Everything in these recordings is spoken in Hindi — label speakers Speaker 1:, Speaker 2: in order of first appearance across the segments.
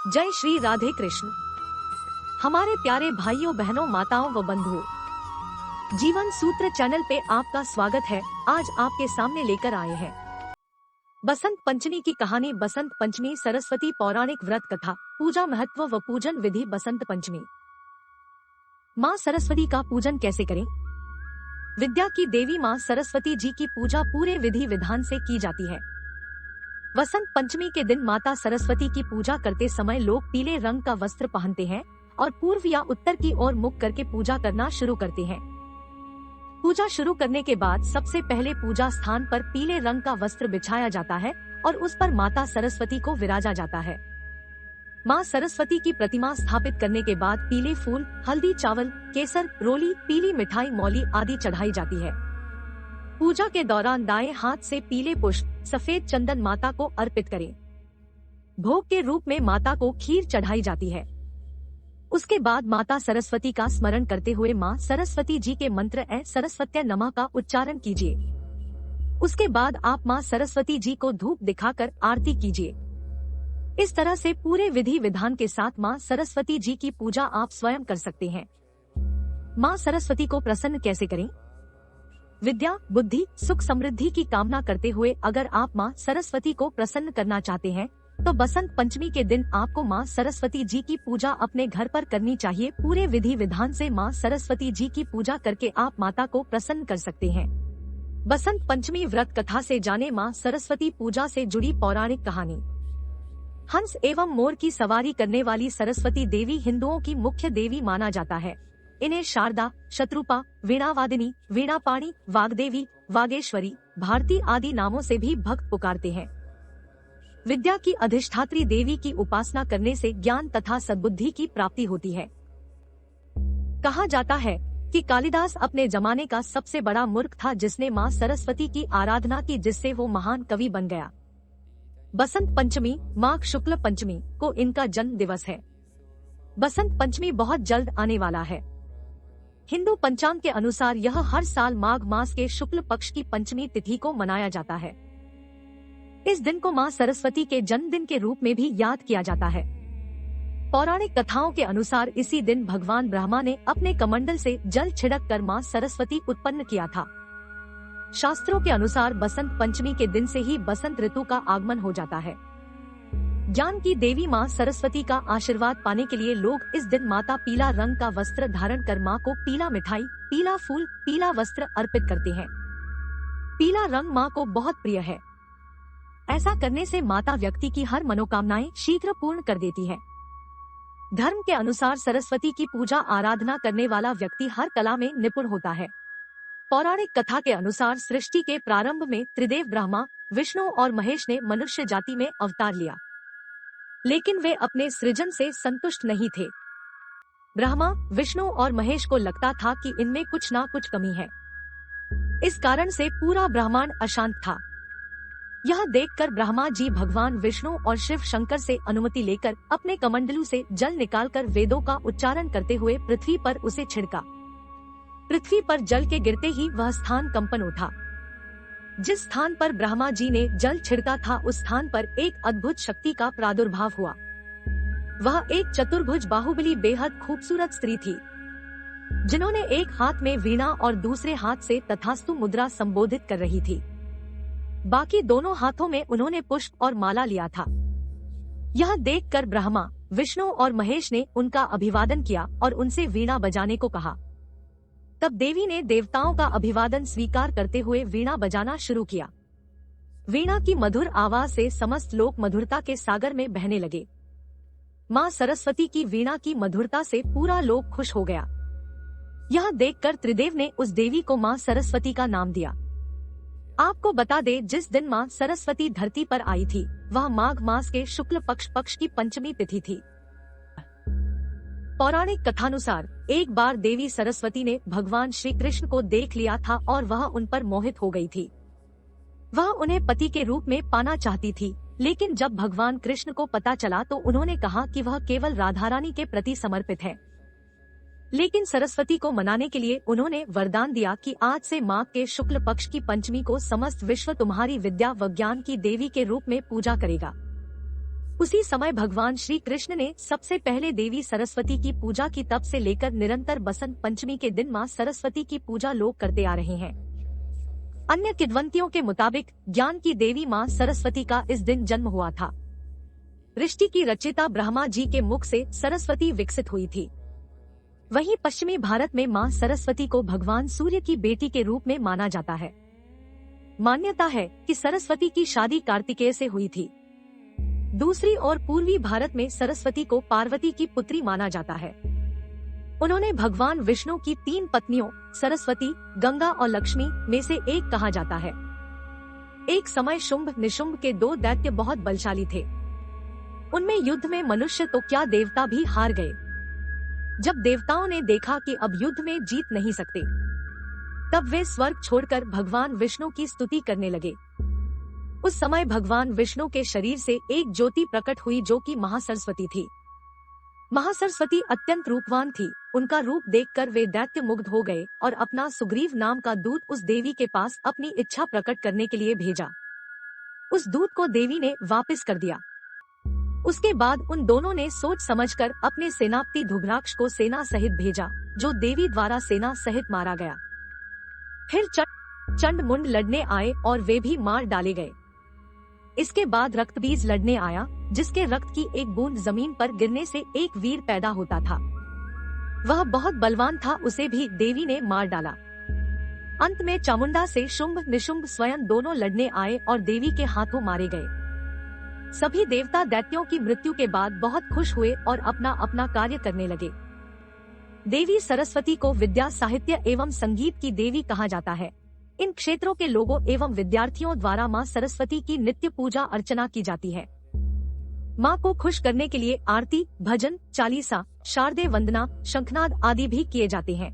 Speaker 1: जय श्री राधे कृष्ण। हमारे प्यारे भाइयों बहनों माताओं व बंधुओं, जीवन सूत्र चैनल पे आपका स्वागत है। आज आपके सामने लेकर आए हैं बसंत पंचमी की कहानी। बसंत पंचमी सरस्वती पौराणिक व्रत कथा, पूजा महत्व व पूजन विधि। बसंत पंचमी माँ सरस्वती का पूजन कैसे करें? विद्या की देवी माँ सरस्वती जी की पूजा पूरे विधि विधान से की जाती है। वसंत पंचमी के दिन माता सरस्वती की पूजा करते समय लोग पीले रंग का वस्त्र पहनते हैं और पूर्व या उत्तर की ओर मुख करके पूजा करना शुरू करते हैं। पूजा शुरू करने के बाद सबसे पहले पूजा स्थान पर पीले रंग का वस्त्र बिछाया जाता है और उस पर माता सरस्वती को विराजा जाता है। माँ सरस्वती की प्रतिमा स्थापित करने के बाद पीले फूल, हल्दी, चावल, केसर, रोली, पीली मिठाई, मौली आदि चढ़ाई जाती है। पूजा के दौरान दाएं हाथ से पीले पुष्प, सफेद चंदन माता को अर्पित करें। भोग के रूप में माता को खीर चढ़ाई जाती है। उसके बाद माता सरस्वती का स्मरण करते हुए माँ सरस्वती जी के मंत्र ऐ सरस्वत्यै नमः का उच्चारण कीजिए। उसके बाद आप माँ सरस्वती जी को धूप दिखाकर आरती कीजिए। इस तरह से पूरे विधि विधान के साथ माँ सरस्वती जी की पूजा आप स्वयं कर सकते हैं। माँ सरस्वती को प्रसन्न कैसे करें? विद्या, बुद्धि, सुख, समृद्धि की कामना करते हुए अगर आप माँ सरस्वती को प्रसन्न करना चाहते हैं तो बसंत पंचमी के दिन आपको माँ सरस्वती जी की पूजा अपने घर पर करनी चाहिए। पूरे विधि विधान से माँ सरस्वती जी की पूजा करके आप माता को प्रसन्न कर सकते हैं। बसंत पंचमी व्रत कथा से जाने माँ सरस्वती पूजा से जुड़ी पौराणिक कहानी। हंस एवं मोर की सवारी करने वाली सरस्वती देवी हिंदुओं की मुख्य देवी माना जाता है। इन्हें शारदा, शत्रुपा, वीणावादिनी, वीणापाणी, वाग्देवी, वागेश्वरी, भारती आदि नामों से भी भक्त पुकारते हैं। विद्या की अधिष्ठात्री देवी की उपासना करने से ज्ञान तथा सद्बुद्धि की प्राप्ति होती है। कहा जाता है कि कालिदास अपने जमाने का सबसे बड़ा मूर्ख था जिसने माँ सरस्वती की आराधना की, जिससे वो महान कवि बन गया। बसंत पंचमी माघ शुक्ल पंचमी को इनका जन्म दिवस है। बसंत पंचमी बहुत जल्द आने वाला है। हिंदू पंचांग के अनुसार यह हर साल माघ मास के शुक्ल पक्ष की पंचमी तिथि को मनाया जाता है। इस दिन को माँ सरस्वती के जन्मदिन के रूप में भी याद किया जाता है। पौराणिक कथाओं के अनुसार इसी दिन भगवान ब्रह्मा ने अपने कमंडल से जल छिड़क कर माँ सरस्वती उत्पन्न किया था। शास्त्रों के अनुसार बसंत पंचमी के दिन से ही बसंत ऋतु का आगमन हो जाता है। ज्ञान की देवी माँ सरस्वती का आशीर्वाद पाने के लिए लोग इस दिन माता पीला रंग का वस्त्र धारण कर माँ को पीला मिठाई, पीला फूल, पीला वस्त्र अर्पित करते हैं। पीला रंग माँ को बहुत प्रिय है। ऐसा करने से माता व्यक्ति की हर मनोकामनाएं शीघ्र पूर्ण कर देती है। धर्म के अनुसार सरस्वती की पूजा आराधना करने वाला व्यक्ति हर कला में निपुण होता है। पौराणिक कथा के अनुसार सृष्टि के प्रारंभ में त्रिदेव ब्रह्मा, विष्णु और महेश ने मनुष्य जाति में अवतार लिया, लेकिन वे अपने सृजन से संतुष्ट नहीं थे। ब्रह्मा, विष्णु और महेश को लगता था कि इनमें कुछ ना कुछ कमी है। इस कारण से पूरा ब्रह्मांड अशांत था। यह देखकर ब्रह्मा जी भगवान विष्णु और शिव शंकर से अनुमति लेकर अपने कमंडलू से जल निकालकर वेदों का उच्चारण करते हुए पृथ्वी पर उसे छिड़का। पृथ्वी पर जल के गिरते ही वह स्थान कंपन उठा। जिस स्थान पर ब्रह्मा जी ने जल छिड़का था उस स्थान पर एक अद्भुत शक्ति का प्रादुर्भाव हुआ। वह एक चतुर्भुज बाहुबली बेहद खूबसूरत स्त्री थी, जिन्होंने एक हाथ में वीणा और दूसरे हाथ से तथास्तु मुद्रा संबोधित कर रही थी। बाकी दोनों हाथों में उन्होंने पुष्प और माला लिया था। यह देखकर ब्रह्मा, विष्णु और महेश ने उनका अभिवादन किया और उनसे वीणा बजाने को कहा। तब देवी ने देवताओं का अभिवादन स्वीकार करते हुए वीणा बजाना शुरू किया। वीणा की मधुर आवाज से समस्त लोग मधुरता के सागर में बहने लगे। माँ सरस्वती की वीणा की मधुरता से पूरा लोक खुश हो गया। यह देखकर त्रिदेव ने उस देवी को माँ सरस्वती का नाम दिया। आपको बता दे, जिस दिन माँ सरस्वती धरती पर आई थी वह माघ मास के शुक्ल पक्ष की पंचमी तिथि थी। पौराणिक कथानुसार एक बार देवी सरस्वती ने भगवान श्री कृष्ण को देख लिया था और वह उन पर मोहित हो गई थी। वह उन्हें पति के रूप में पाना चाहती थी, लेकिन जब भगवान कृष्ण को पता चला तो उन्होंने कहा कि वह केवल राधा रानी के प्रति समर्पित है। लेकिन सरस्वती को मनाने के लिए उन्होंने वरदान दिया कि आज से माघ के शुक्ल पक्ष की पंचमी को समस्त विश्व तुम्हारी विद्या व ज्ञान की देवी के रूप में पूजा करेगा। उसी समय भगवान श्री कृष्ण ने सबसे पहले देवी सरस्वती की पूजा की, तब से लेकर निरंतर बसंत पंचमी के दिन मां सरस्वती की पूजा लोग करते आ रहे हैं। अन्य किंवदंतियों के मुताबिक ज्ञान की देवी मां सरस्वती का इस दिन जन्म हुआ था। सृष्टि की रचयिता ब्रह्मा जी के मुख से सरस्वती विकसित हुई थी। वहीं पश्चिमी भारत में मां सरस्वती को भगवान सूर्य की बेटी के रूप में माना जाता है। मान्यता है कि सरस्वती की शादी कार्तिकेय से हुई थी। दूसरी ओर पूर्वी भारत में सरस्वती को पार्वती की पुत्री माना जाता है। उन्होंने भगवान विष्णु की 3 पत्नियों सरस्वती, गंगा और लक्ष्मी में से एक कहा जाता है। एक समय शुंभ निशुंभ के 2 दैत्य बहुत बलशाली थे। उनमें युद्ध में मनुष्य तो क्या देवता भी हार गए। जब देवताओं ने देखा कि अब युद्ध में जीत नहीं सकते, तब वे स्वर्ग छोड़कर भगवान विष्णु की स्तुति करने लगे। उस समय भगवान विष्णु के शरीर से एक ज्योति प्रकट हुई जो कि महासरस्वती थी। महासरस्वती अत्यंत रूपवान थी। उनका रूप देखकर वे दैत्य मुग्ध हो गए और अपना सुग्रीव नाम का दूत उस देवी के पास अपनी इच्छा प्रकट करने के लिए भेजा। उस दूत को देवी ने वापस कर दिया। उसके बाद उन दोनों ने सोच समझकर अपने सेनापति धुम्राक्ष को सेना सहित भेजा, जो देवी द्वारा सेना सहित मारा गया। फिर चंड मुंड लड़ने आए और वे भी मार डाले गए। इसके बाद रक्तबीज लड़ने आया, जिसके रक्त की एक बूंद जमीन पर गिरने से एक वीर पैदा होता था। वह बहुत बलवान था, उसे भी देवी ने मार डाला। अंत में चामुंडा से शुंभ निशुंभ स्वयं दोनों लड़ने आए और देवी के हाथों मारे गए। सभी देवता दैत्यों की मृत्यु के बाद बहुत खुश हुए और अपना अपना कार्य करने लगे। देवी सरस्वती को विद्या, साहित्य एवं संगीत की देवी कहा जाता है। इन क्षेत्रों के लोगों एवं विद्यार्थियों द्वारा मां सरस्वती की नित्य पूजा अर्चना की जाती है। मां को खुश करने के लिए आरती, भजन, चालीसा, शारदे वंदना, शंखनाद आदि भी किए जाते हैं।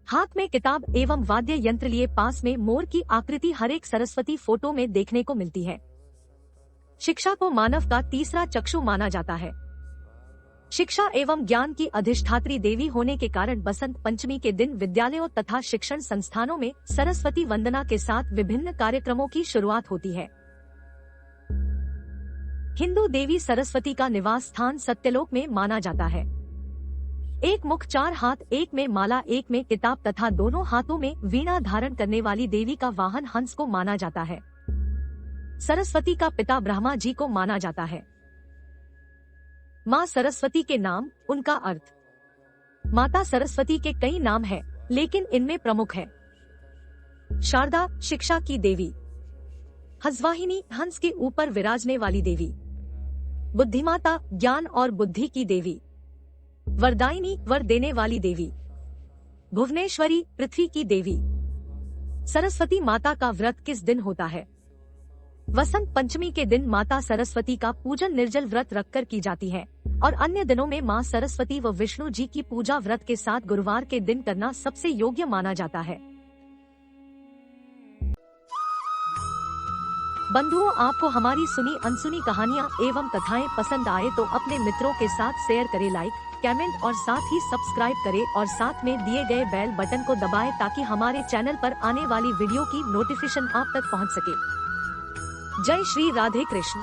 Speaker 1: हाथ में किताब एवं वाद्य यंत्र लिए पास में मोर की आकृति हर एक सरस्वती फोटो में देखने को मिलती है। शिक्षा को मानव का तीसरा चक्षु माना जाता है। शिक्षा एवं ज्ञान की अधिष्ठात्री देवी होने के कारण बसंत पंचमी के दिन विद्यालयों तथा शिक्षण संस्थानों में सरस्वती वंदना के साथ विभिन्न कार्यक्रमों की शुरुआत होती है। हिंदू देवी सरस्वती का निवास स्थान सत्यलोक में माना जाता है। एक मुख, 4 हाथ, एक में माला, एक में किताब तथा दोनों हाथों में वीणा धारण करने वाली देवी का वाहन हंस को माना जाता है। सरस्वती का पिता ब्रह्मा जी को माना जाता है। माँ सरस्वती के नाम, उनका अर्थ। माता सरस्वती के कई नाम हैं, लेकिन इनमें प्रमुख है शारदा, शिक्षा की देवी; हंसवाहिनी, हंस के ऊपर विराजने वाली देवी; बुद्धिमाता, ज्ञान और बुद्धि की देवी; वरदायिनी, वर देने वाली देवी; भुवनेश्वरी, पृथ्वी की देवी। सरस्वती माता का व्रत किस दिन होता है? वसंत पंचमी के दिन माता सरस्वती का पूजन निर्जल व्रत रखकर की जाती है और अन्य दिनों में मां सरस्वती व विष्णु जी की पूजा व्रत के साथ गुरुवार के दिन करना सबसे योग्य माना जाता है। बंधुओं, आपको हमारी सुनी अनसुनी कहानियाँ एवं कथाएं पसंद आए तो अपने मित्रों के साथ शेयर करें, लाइक, कमेंट और साथ ही सब्सक्राइब करें और साथ में दिए गए बेल बटन को दबाएं ताकि हमारे चैनल पर आने वाली वीडियो की नोटिफिकेशन आप तक पहुंच सके। जय श्री राधे कृष्ण।